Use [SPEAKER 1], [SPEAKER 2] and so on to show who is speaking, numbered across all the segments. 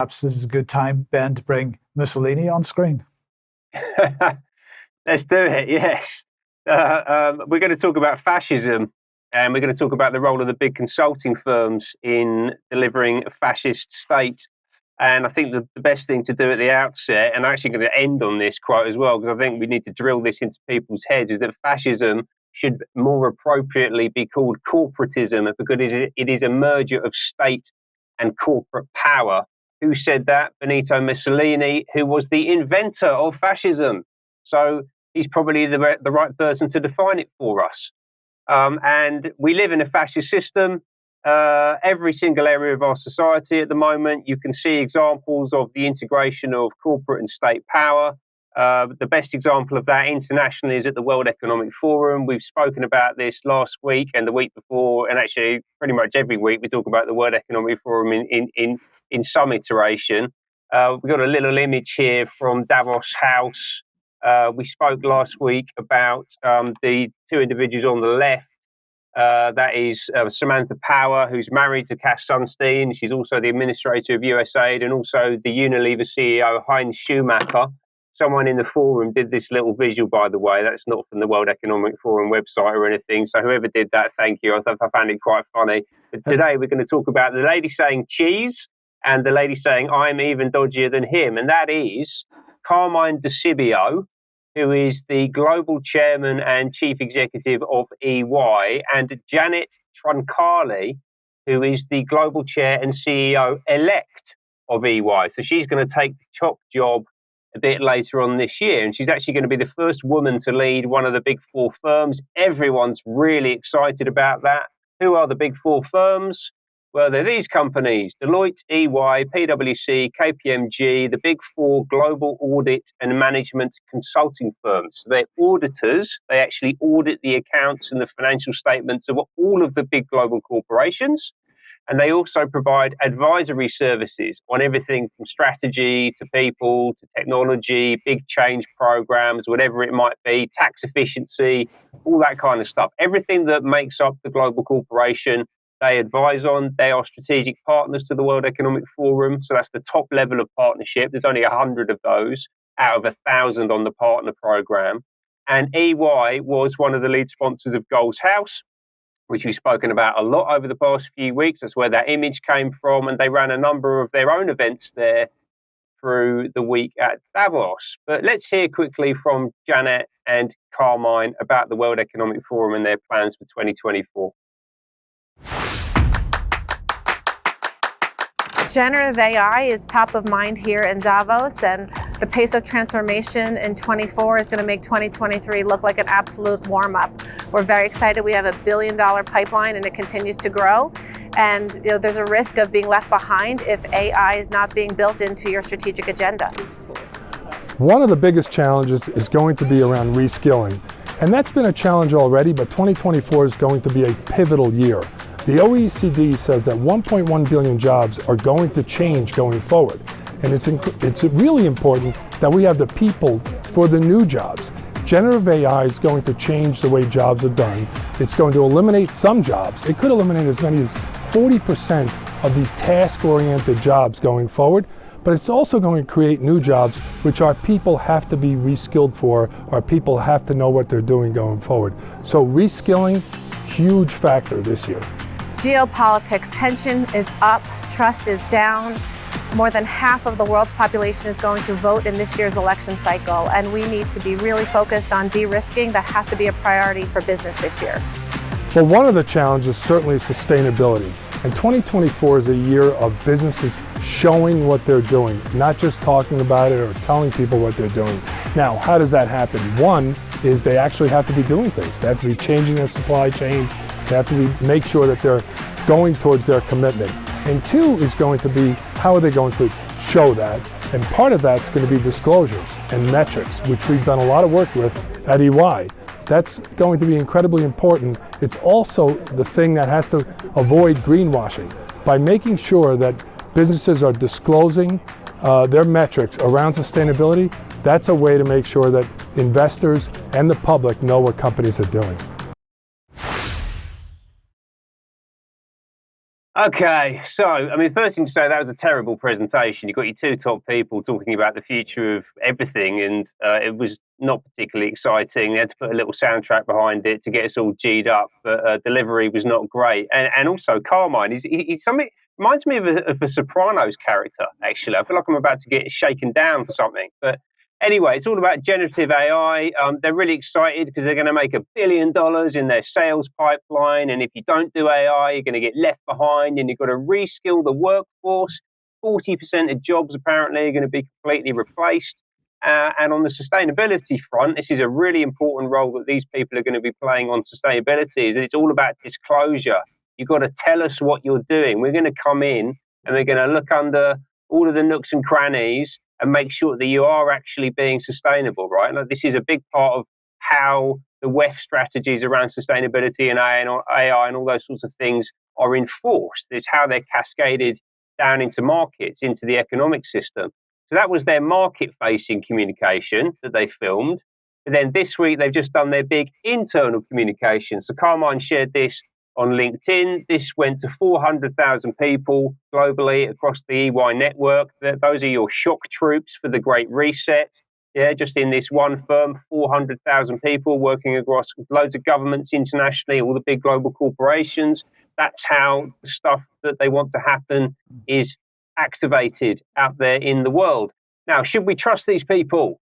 [SPEAKER 1] Perhaps this is a good time, Ben, to bring Mussolini on screen.
[SPEAKER 2] Let's do it, yes. We're going to talk about fascism, and we're going to talk about the role of the big consulting firms in delivering a fascist state. And I think the best thing to do at the outset, and I'm actually going to end on this quote as well, because I think we need to drill this into people's heads, is that fascism should more appropriately be called corporatism, because it is a merger of state and corporate power. Who said that? Benito Mussolini, who was the inventor of fascism. So he's probably the right person to define it for us. And we live in a fascist system. Every single area of our society at the moment, you can see examples of the integration of corporate and state power. The best example of that internationally is at the World Economic Forum. We've spoken about this last week and the week before, and actually pretty much every week we talk about the World Economic Forum in some iteration. We've got a little image here from Davos House. We spoke last week about the two individuals on the left. That is Samantha Power, who's married to Cass Sunstein. She's also the administrator of USAID, and also the Unilever CEO, Heinz Schumacher. Someone in the forum did this little visual, by the way. That's not from the World Economic Forum website or anything. So whoever did that, thank you. I found it quite funny. But today we're going to talk about the lady saying cheese and the lady saying I'm even dodgier than him. And that is Carmine DeCibio, who is the global chairman and chief executive of EY, and Janet Troncali, who is the global chair and CEO elect of EY. So she's going to take the top job a bit later on this year, and she's actually going to be the first woman to lead one of the big four firms. Everyone's really excited about that. Who are the big four firms? Well, they're these companies: Deloitte, EY, PwC, KPMG, the big four global audit and management consulting firms. So they're auditors. They actually audit the accounts and the financial statements of all of the big global corporations. And they also provide advisory services on everything from strategy to people to technology, big change programs, whatever it might be, tax efficiency, all that kind of stuff. Everything that makes up the global corporation, they advise on. They are strategic partners to the World Economic Forum. So that's the top level of partnership. There's only 100 of those out of 1,000 on the partner program. And EY was one of the lead sponsors of Goals House, which we've spoken about a lot over the past few weeks. That's where that image came from. And they ran a number of their own events there through the week at Davos. But let's hear quickly from Janet and Carmine about the World Economic Forum and their plans for 2024.
[SPEAKER 3] Generative AI is top of mind here in Davos, and the pace of transformation in 24 is going to make 2023 look like an absolute warm-up. We're very excited. We have $1 billion pipeline, and it continues to grow. And there's a risk of being left behind if AI is not being built into your strategic agenda.
[SPEAKER 4] One of the biggest challenges is going to be around reskilling. And that's been a challenge already, but 2024 is going to be a pivotal year. The OECD says that 1.1 billion jobs are going to change going forward. And it's really important that we have the people for the new jobs. Generative AI is going to change the way jobs are done. It's going to eliminate some jobs. It could eliminate as many as 40% of the task-oriented jobs going forward, but it's also going to create new jobs which our people have to be reskilled for. Our people have to know what they're doing going forward. So reskilling, huge factor this year.
[SPEAKER 3] Geopolitics, tension is up, trust is down. More than half of the world's population is going to vote in this year's election cycle, and we need to be really focused on de-risking. That has to be a priority for business this year.
[SPEAKER 4] Well, one of the challenges certainly is sustainability. And 2024 is a year of businesses showing what they're doing, not just talking about it or telling people what they're doing. Now, how does that happen? One is they actually have to be doing things. They have to be changing their supply chains. They have to make sure that they're going towards their commitment. And two is going to be, how are they going to show that? And part of that's going to be disclosures and metrics, which we've done a lot of work with at EY. That's going to be incredibly important. It's also the thing that has to avoid greenwashing by making sure that businesses are disclosing their metrics around sustainability. That's a way to make sure that investors and the public know what companies are doing.
[SPEAKER 2] Okay, so I mean, first thing to say, that was a terrible presentation. You got your two top people talking about the future of everything, and it was not particularly exciting. They had to put a little soundtrack behind it to get us all G'd up, but delivery was not great. And also, Carmine, he's something reminds me of a Sopranos character. Actually, I feel like I'm about to get shaken down for something, but. Anyway, it's all about generative AI. They're really excited because they're going to make $1 billion in their sales pipeline. And if you don't do AI, you're going to get left behind and you've got to reskill the workforce. 40% of jobs apparently are going to be completely replaced. And on the sustainability front, this is a really important role that these people are going to be playing on sustainability. Is it's all about disclosure. You've got to tell us what you're doing. We're going to come in and we're going to look under all of the nooks and crannies and make sure that you are actually being sustainable, right? Like, this is a big part of how the WEF strategies around sustainability and AI and all those sorts of things are enforced. It's how they're cascaded down into markets, into the economic system. So that was their market-facing communication that they filmed. But then this week, they've just done their big internal communication. So Carmine shared this on LinkedIn. This went to 400,000 people globally across the EY network. Those are your shock troops for the Great Reset. Yeah, just in this one firm, 400,000 people working across loads of governments internationally, all the big global corporations. That's how the stuff that they want to happen is activated out there in the world. Now, should we trust these people?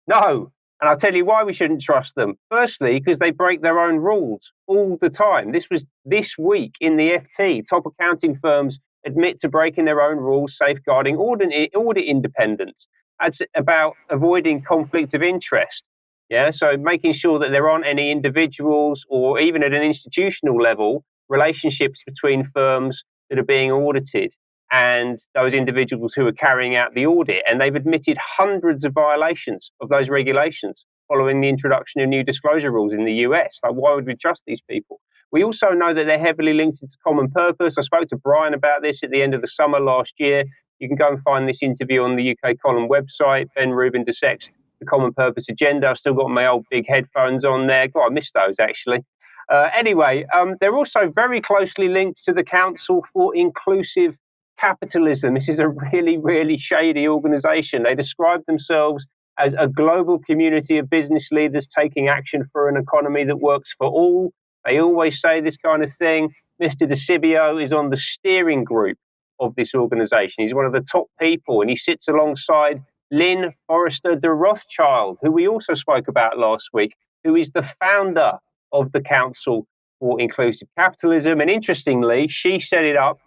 [SPEAKER 2] No. And I'll tell you why we shouldn't trust them. Firstly, because they break their own rules all the time. This was this week in the FT. Top accounting firms admit to breaking their own rules, safeguarding audit independence. That's about avoiding conflict of interest. Yeah, so making sure that there aren't any individuals or even at an institutional level, relationships between firms that are being audited and those individuals who are carrying out the audit. And they've admitted hundreds of violations of those regulations following the introduction of new disclosure rules in the US. Like, why would we trust these people? We also know that they're heavily linked into common purpose. I spoke to Brian about this at the end of the summer last year. You can go and find this interview on the UK Column website. Ben Rubin dissects the common purpose agenda. I've still got my old big headphones on there. God, I missed those actually. Anyway, they're also very closely linked to the Council for Inclusive Capitalism. This is a really, really shady organization. They describe themselves as a global community of business leaders taking action for an economy that works for all. They always say this kind of thing. Mr. DeCibio is on the steering group of this organization. He's one of the top people, and he sits alongside Lynn Forrester de Rothschild, who we also spoke about last week, who is the founder of the Council for Inclusive Capitalism. And interestingly, she set it up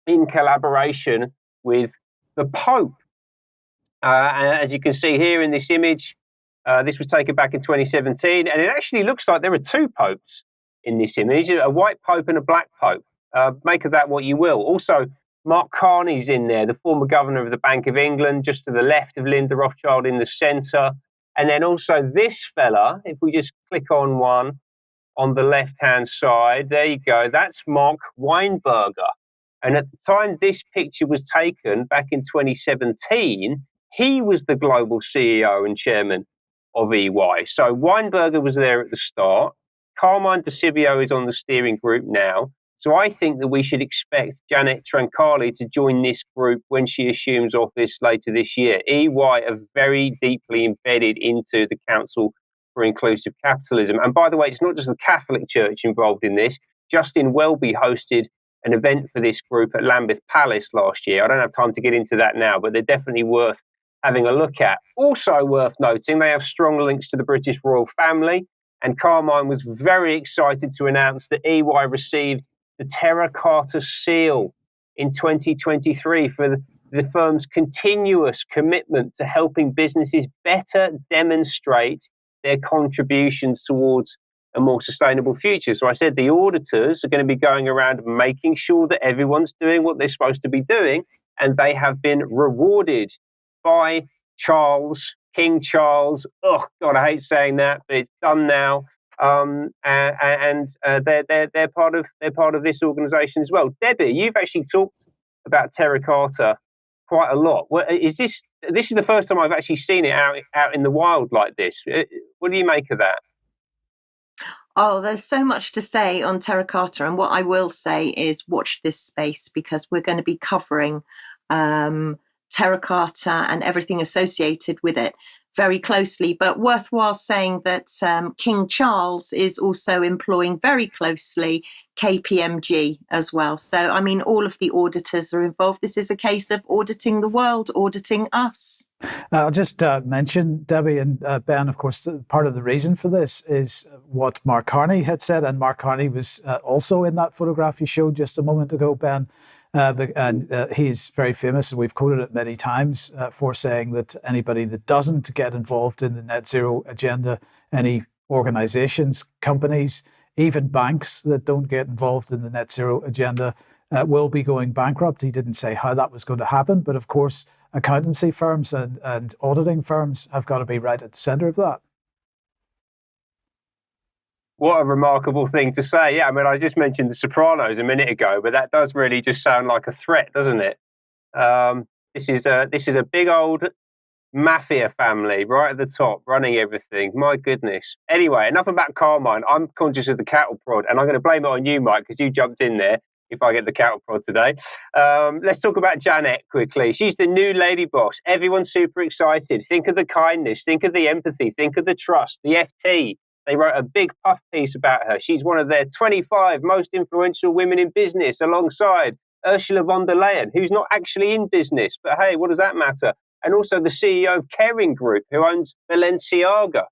[SPEAKER 2] in collaboration with the Pope. As you can see here in this image, this was taken back in 2017, and it actually looks like there are two popes in this image, a white pope and a black pope. Make of that what you will. Also, Mark Carney's in there, the former governor of the Bank of England, just to the left of Linda Rothschild in the centre. And then also this fella, if we just click on one on the left-hand side, there you go, that's Mark Weinberger. And at the time this picture was taken, back in 2017, he was the global CEO and chairman of EY. So Weinberger was there at the start. Carmine DeCibio is on the steering group now. So I think that we should expect Janet Trancali to join this group when she assumes office later this year. EY are very deeply embedded into the Council for Inclusive Capitalism. And by the way, it's not just the Catholic Church involved in this. Justin Welby hosted an event for this group at Lambeth Palace last year. I don't have time to get into that now, but they're definitely worth having a look at. Also worth noting, they have strong links to the British royal family, and Carmine was very excited to announce that EY received the Terra Carta seal in 2023 for the firm's continuous commitment to helping businesses better demonstrate their contributions towards a more sustainable future. So I said the auditors are going to be going around making sure that everyone's doing what they're supposed to be doing, and they have been rewarded by King Charles. Oh God, I hate saying that, but it's done now. They're part of this organisation as well. Debbie, you've actually talked about Terra Carta quite a lot. This is the first time I've actually seen it out in the wild like this. What do you make of that?
[SPEAKER 5] Oh, there's so much to say on Terra Carta, and what I will say is watch this space, because we're going to be covering Terra Carta and everything associated with it very closely. But worthwhile saying that King Charles is also employing very closely KPMG as well. So, I mean, all of the auditors are involved. This is a case of auditing the world, auditing us.
[SPEAKER 1] I'll just mention, Debbie and Ben, of course, part of the reason for this is what Mark Carney had said, and Mark Carney was also in that photograph you showed just a moment ago, Ben. And he's very famous, and we've quoted it many times, for saying that anybody that doesn't get involved in the net zero agenda, any organizations, companies, even banks that don't get involved in the net zero agenda will be going bankrupt. He didn't say how that was going to happen, but of course, accountancy firms and auditing firms have got to be right at the center of that.
[SPEAKER 2] What a remarkable thing to say. Yeah, I mean, I just mentioned The Sopranos a minute ago, but that does really just sound like a threat, doesn't it? This is a big old mafia family right at the top, running everything. My goodness. Anyway, enough about Carmine. I'm conscious of the cattle prod, and I'm going to blame it on you, Mike, because you jumped in there if I get the cattle prod today. Let's talk about Janet quickly. She's the new lady boss. Everyone's super excited. Think of the kindness, think of the empathy, think of the trust, the FT. They wrote a big puff piece about her. She's one of their 25 most influential women in business, alongside Ursula von der Leyen, who's not actually in business, but hey, what does that matter? And also the CEO of Kering Group, who owns Balenciaga.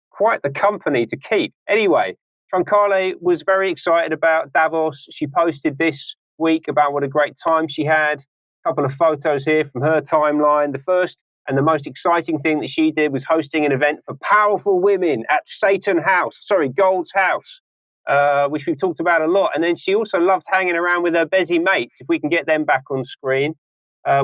[SPEAKER 2] Quite the company to keep. Anyway, Troncale was very excited about Davos. She posted this week about what a great time she had. A couple of photos here from her timeline. The first and the most exciting thing that she did was hosting an event for powerful women at Gold's House, which we've talked about a lot. And then she also loved hanging around with her busy mates, if we can get them back on screen.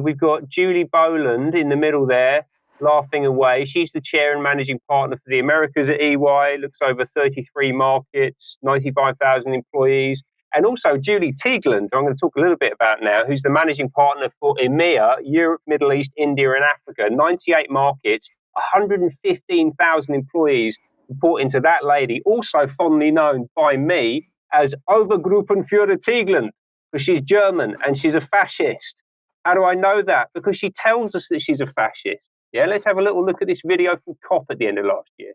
[SPEAKER 2] We've got Julie Boland in the middle there, laughing away. She's the chair and managing partner for the Americas at EY, looks over 33 markets, 95,000 employees. And also Julie Teagland, who I'm going to talk a little bit about now, who's the managing partner for EMEA, Europe, Middle East, India, and Africa, 98 markets, 115,000 employees report into that lady, also fondly known by me as Obergruppenführer Teagland, because she's German and she's a fascist. How do I know that? Because she tells us that she's a fascist. Yeah, let's have a little look at this video from COP at the end of last year.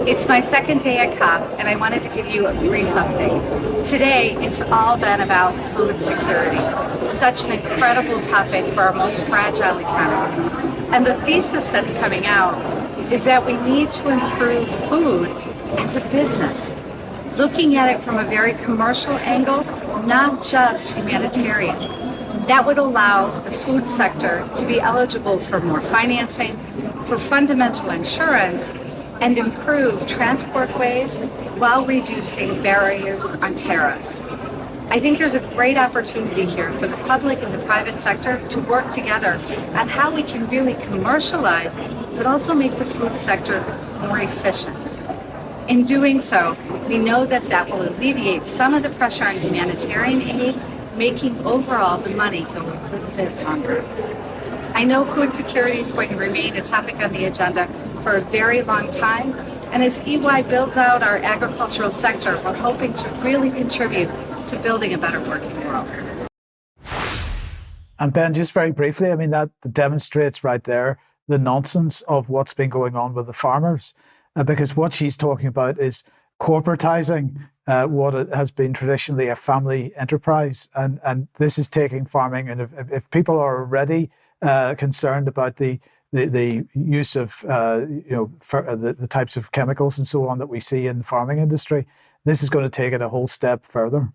[SPEAKER 6] It's my second day at COP, and I wanted to give you a brief update. Today, it's all been about food security. Such an incredible topic for our most fragile economies. And the thesis that's coming out is that we need to improve food as a business, looking at it from a very commercial angle, not just humanitarian. That would allow the food sector to be eligible for more financing, for fundamental insurance, and improve transport ways while reducing barriers on tariffs. I think there's a great opportunity here for the public and the private sector to work together on how we can really commercialize, but also make the food sector more efficient. In doing so, we know that that will alleviate some of the pressure on humanitarian aid, making overall the money go a little bit longer. I know food security is going to remain a topic on the agenda for a very long time, and as EY builds out our agricultural sector, we're hoping to really contribute to building a better working world.
[SPEAKER 1] And Ben, just very briefly, I mean, that demonstrates right there the nonsense of what's been going on with the farmers, because what she's talking about is corporatizing what has been traditionally a family enterprise, and this is taking farming. And if people are already concerned about the use of the types of chemicals and so on that we see in the farming industry, this is going to take it a whole step further.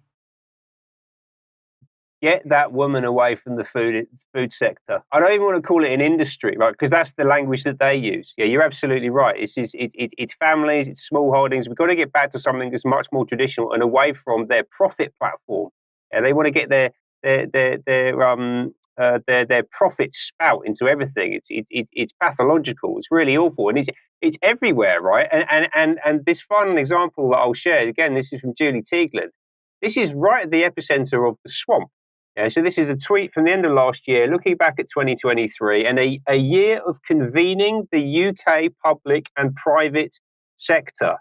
[SPEAKER 2] Get that woman away from the food sector. I don't even want to call it an industry, right? Because that's the language that they use. Yeah, you're absolutely right. It's families, it's small holdings. We've got to get back to something that's much more traditional and away from their profit platform. Yeah, they want to get their profit spout into everything. It's pathological. It's really awful, and it's everywhere, right? And this final example that I'll share again, this is from Julie Teagland. This is right at the epicenter of the swamp. Yeah, so this is a tweet from the end of last year, looking back at 2023, and a year of convening the UK public and private sector.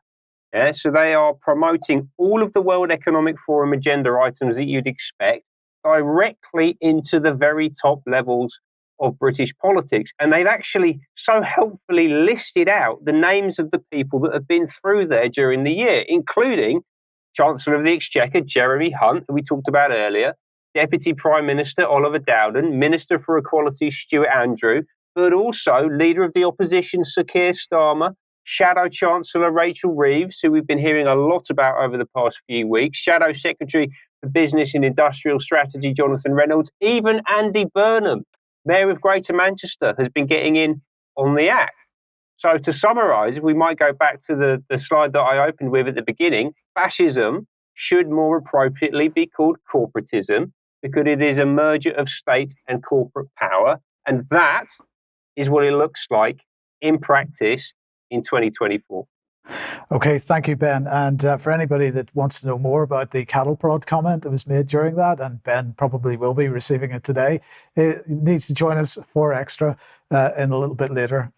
[SPEAKER 2] Yeah, so they are promoting all of the World Economic Forum agenda items that you'd expect directly into the very top levels of British politics. And they've actually so helpfully listed out the names of the people that have been through there during the year, including Chancellor of the Exchequer, Jeremy Hunt, who we talked about earlier, Deputy Prime Minister Oliver Dowden, Minister for Equality Stuart Andrew, but also Leader of the Opposition Sir Keir Starmer, Shadow Chancellor Rachel Reeves, who we've been hearing a lot about over the past few weeks, Shadow Secretary for Business and Industrial Strategy Jonathan Reynolds, even Andy Burnham, Mayor of Greater Manchester, has been getting in on the act. So to summarise, we might go back to the slide that I opened with at the beginning. Fascism should more appropriately be called corporatism because it is a merger of state and corporate power. And that is what it looks like in practice in 2024.
[SPEAKER 1] Okay, thank you, Ben. And for anybody that wants to know more about the cattle prod comment that was made during that, and Ben probably will be receiving it today, it needs to join us for extra in a little bit later.